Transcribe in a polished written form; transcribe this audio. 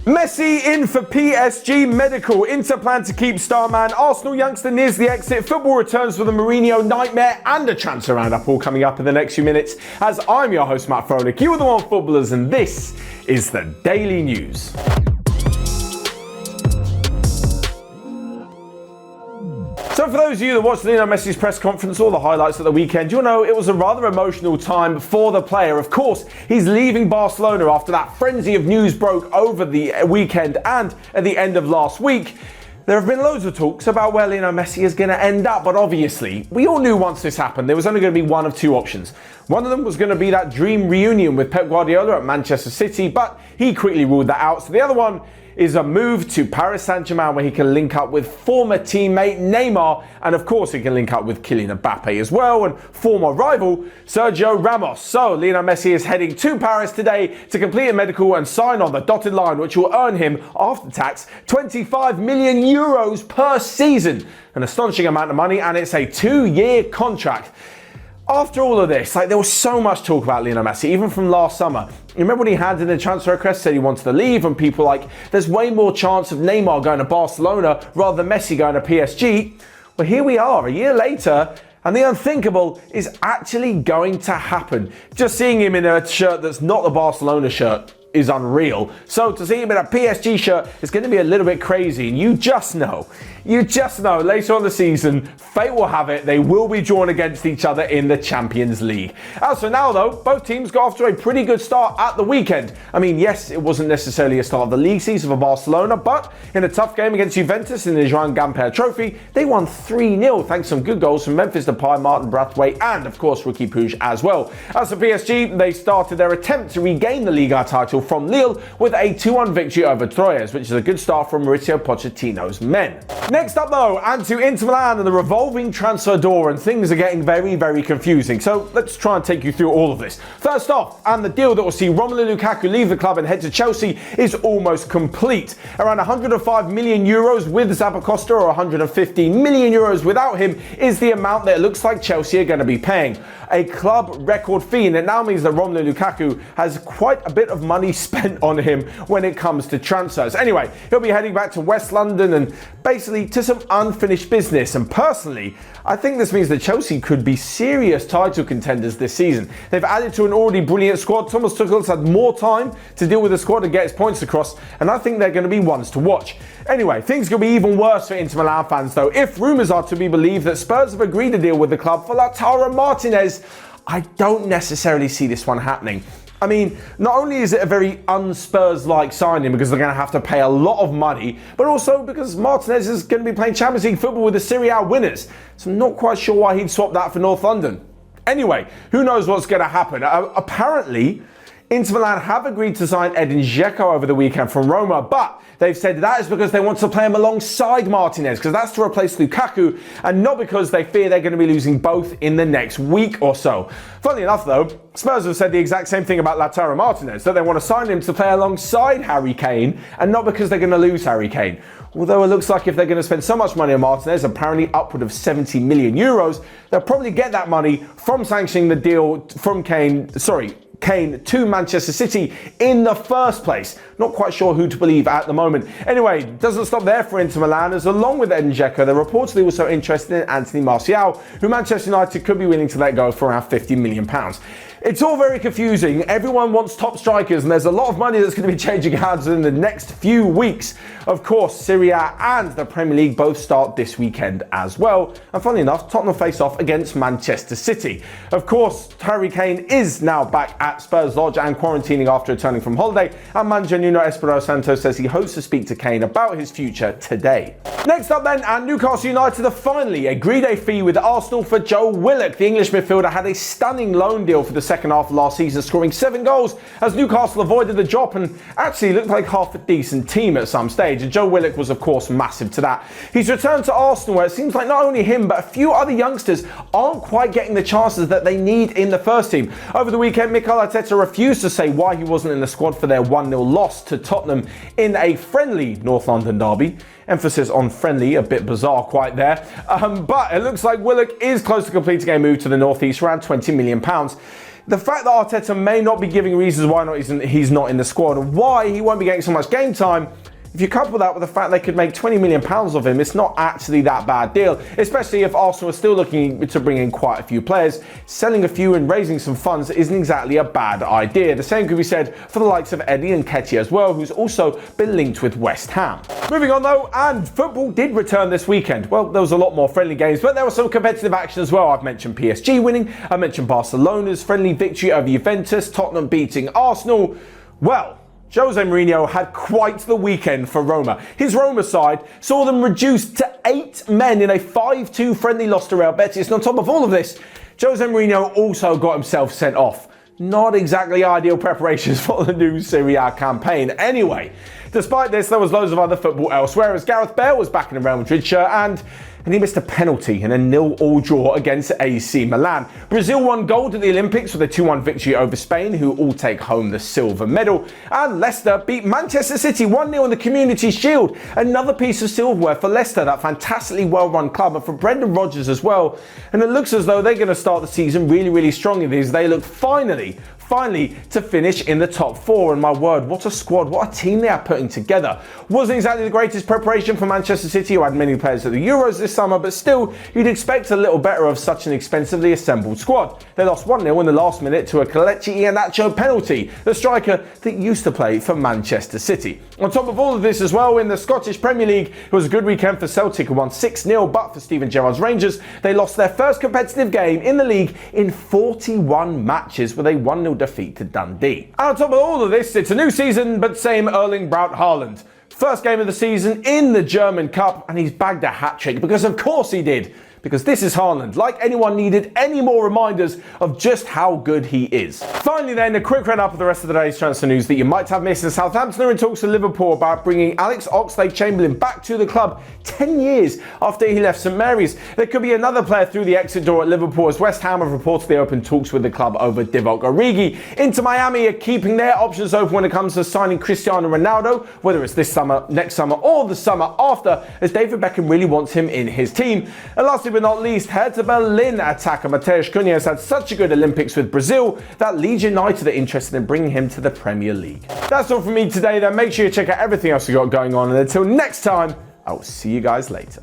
Messi in for PSG medical. Inter plan to keep star man. Arsenal youngster nears the exit. Football returns for the Mourinho nightmare and a transfer roundup all coming up in the next few minutes. As I'm your host, Matt Froelich, you are the One Footballers, and this is the Daily News. So for those of you that watched Lionel Messi's press conference or the highlights of the weekend, you'll know it was a rather emotional time for the player. Of course, he's leaving Barcelona after that frenzy of news broke over the weekend and at the end of last week. There have been loads of talks about where Lionel Messi is going to end up, but obviously, we all knew once this happened, there was only going to be one of two options. One of them was going to be that dream reunion with Pep Guardiola at Manchester City, but he quickly ruled that out. So the other one is a move to Paris Saint-Germain where he can link up with former teammate Neymar, and of course he can link up with Kylian Mbappe as well, and former rival Sergio Ramos. So Lionel Messi is heading to Paris today to complete a medical and sign on the dotted line, which will earn him, after tax, 25 million euros per season. An astonishing amount of money, and it's a 2-year contract. After all of this, there was so much talk about Lionel Messi, even from last summer. You remember when he handed in the transfer request, said he wanted to leave, and people there's way more chance of Neymar going to Barcelona rather than Messi going to PSG. Well, here we are, a year later, and the unthinkable is actually going to happen. Just seeing him in a shirt that's not the Barcelona shirt is unreal. So to see him in a PSG shirt is going to be a little bit crazy, and you just know later on the season, fate will have it, they will be drawn against each other in the Champions League. As for now though, both teams got off to a pretty good start at the weekend. I mean, yes, it wasn't necessarily a start of the league season for Barcelona, but in a tough game against Juventus in the Joan Gamper Trophy, they won 3-0 thanks to some good goals from Memphis Depay, Martin Braithwaite, and of course Riqui Puig as well. As for PSG, they started their attempt to regain the Liga title from Lille with a 2-1 victory over Troyes, which is a good start from Mauricio Pochettino's men. Next up though, and to Inter Milan and the revolving transfer door, and things are getting very, very confusing. So let's try and take you through all of this. First off, and the deal that will see Romelu Lukaku leave the club and head to Chelsea is almost complete. Around 105 million euros with Zappacosta or 150 million euros without him is the amount that it looks like Chelsea are going to be paying. A club record fee, and it now means that Romelu Lukaku has quite a bit of money spent on him when it comes to transfers. Anyway, he'll be heading back to West London and basically to some unfinished business. And personally, I think this means that Chelsea could be serious title contenders this season. They've added to an already brilliant squad. Thomas Tuchel's had more time to deal with the squad and get his points across, and I think they're going to be ones to watch. Anyway, things could be even worse for Inter Milan fans though, if rumours are to be believed that Spurs have agreed a deal with the club for Lautaro Martinez. I don't necessarily see this one happening. I mean, not only is it a very un-Spurs-like signing because they're going to have to pay a lot of money, but also because Martinez is going to be playing Champions League football with the Serie A winners. So I'm not quite sure why he'd swap that for North London. Anyway, who knows what's going to happen. Apparently, Inter Milan have agreed to sign Edin Dzeko over the weekend from Roma, but they've said that is because they want to play him alongside Martinez, because that's to replace Lukaku, and not because they fear they're going to be losing both in the next week or so. Funnily enough though, Spurs have said the exact same thing about Lautaro Martinez, that they want to sign him to play alongside Harry Kane, and not because they're going to lose Harry Kane. Although it looks like if they're going to spend so much money on Martinez, apparently upward of 70 million euros, they'll probably get that money from sanctioning the deal from Kane to Manchester City in the first place. Not quite sure who to believe at the moment. Anyway, doesn't stop there for Inter Milan, as along with Edin Dzeko, they're reportedly also interested in Anthony Martial, who Manchester United could be willing to let go for around £50 million. It's all very confusing. Everyone wants top strikers, and there's a lot of money that's going to be changing hands in the next few weeks. Of course, Serie A and the Premier League both start this weekend as well. And funnily enough, Tottenham face off against Manchester City. Of course, Harry Kane is now back at Spurs Lodge and quarantining after returning from holiday. And manager Nuno Espirito Santo says he hopes to speak to Kane about his future today. Next up then, and Newcastle United have finally agreed a fee with Arsenal for Joe Willock. The English midfielder had a stunning loan deal for the second half of last season, scoring 7 goals as Newcastle avoided the drop and actually looked like half a decent team at some stage. And Joe Willock was of course massive to that. He's returned to Arsenal, where it seems like not only him but a few other youngsters aren't quite getting the chances that they need in the first team. Over the weekend, Mikel Arteta refused to say why he wasn't in the squad for their 1-0 loss to Tottenham in a friendly North London derby. Emphasis on friendly, a bit bizarre quite there. But it looks like Willock is close to completing a move to the North East, around £20 million. the fact that Arteta may not be giving reasons why he's not in the squad and why he won't be getting so much game time, if you couple that with the fact they could make £20 million of him, it's not actually that bad deal, especially if Arsenal are still looking to bring in quite a few players. Selling a few and raising some funds isn't exactly a bad idea. The same could be said for the likes of Eddie Nketiah as well, who's also been linked with West Ham. Moving on though, and football did return this weekend. Well, there was a lot more friendly games, but there was some competitive action as well. I've mentioned PSG winning, I mentioned Barcelona's friendly victory over Juventus, Tottenham beating Arsenal. Well, Jose Mourinho had quite the weekend for Roma. His Roma side saw them reduced to 8 men in a 5-2 friendly loss to Real Betis. And on top of all of this, Jose Mourinho also got himself sent off. Not exactly ideal preparations for the new Serie A campaign. Anyway, despite this, there was loads of other football elsewhere as Gareth Bale was back in a Real Madrid shirt and he missed a penalty in a 0-0 draw against AC Milan. Brazil won gold at the Olympics with a 2-1 victory over Spain, who all take home the silver medal. And Leicester beat Manchester City 1-0 in the Community Shield. Another piece of silverware for Leicester, that fantastically well-run club, and for Brendan Rodgers as well. And it looks as though they're going to start the season really, really strong in these. They look finally to finish in the top 4. And my word, what a squad, what a team they are putting together. Wasn't exactly the greatest preparation for Manchester City, who had many players at the Euros this summer, but still, you'd expect a little better of such an expensively assembled squad. They lost 1-0 in the last minute to a Kelechi Iheanacho penalty, the striker that used to play for Manchester City. On top of all of this as well, in the Scottish Premier League, it was a good weekend for Celtic, who won 6-0, but for Steven Gerrard's Rangers, they lost their first competitive game in the league in 41 matches with a 1-0 defeat to Dundee. And on top of all of this, it's a new season, but same Erling Braut Haaland. First game of the season in the German Cup, and he's bagged a hat-trick, because of course he did. Because this is Haaland. Like anyone needed any more reminders of just how good he is. Finally then, a quick run up of the rest of the day's transfer news that you might have missed. Southampton are in talks with Liverpool about bringing Alex Oxlade-Chamberlain back to the club 10 years after he left St Mary's. There could be another player through the exit door at Liverpool, as West Ham have reportedly opened talks with the club over Divock Origi. Inter Miami are keeping their options open when it comes to signing Cristiano Ronaldo, whether it's this summer, next summer, or the summer after, as David Beckham really wants him in his team. And lastly but not least, Hertha Berlin attacker Matheus Cunha has had such a good Olympics with Brazil that Leeds United are interested in bringing him to the Premier League. That's all from me today then. Make sure you check out everything else we got going on, and until next time, I will see you guys later.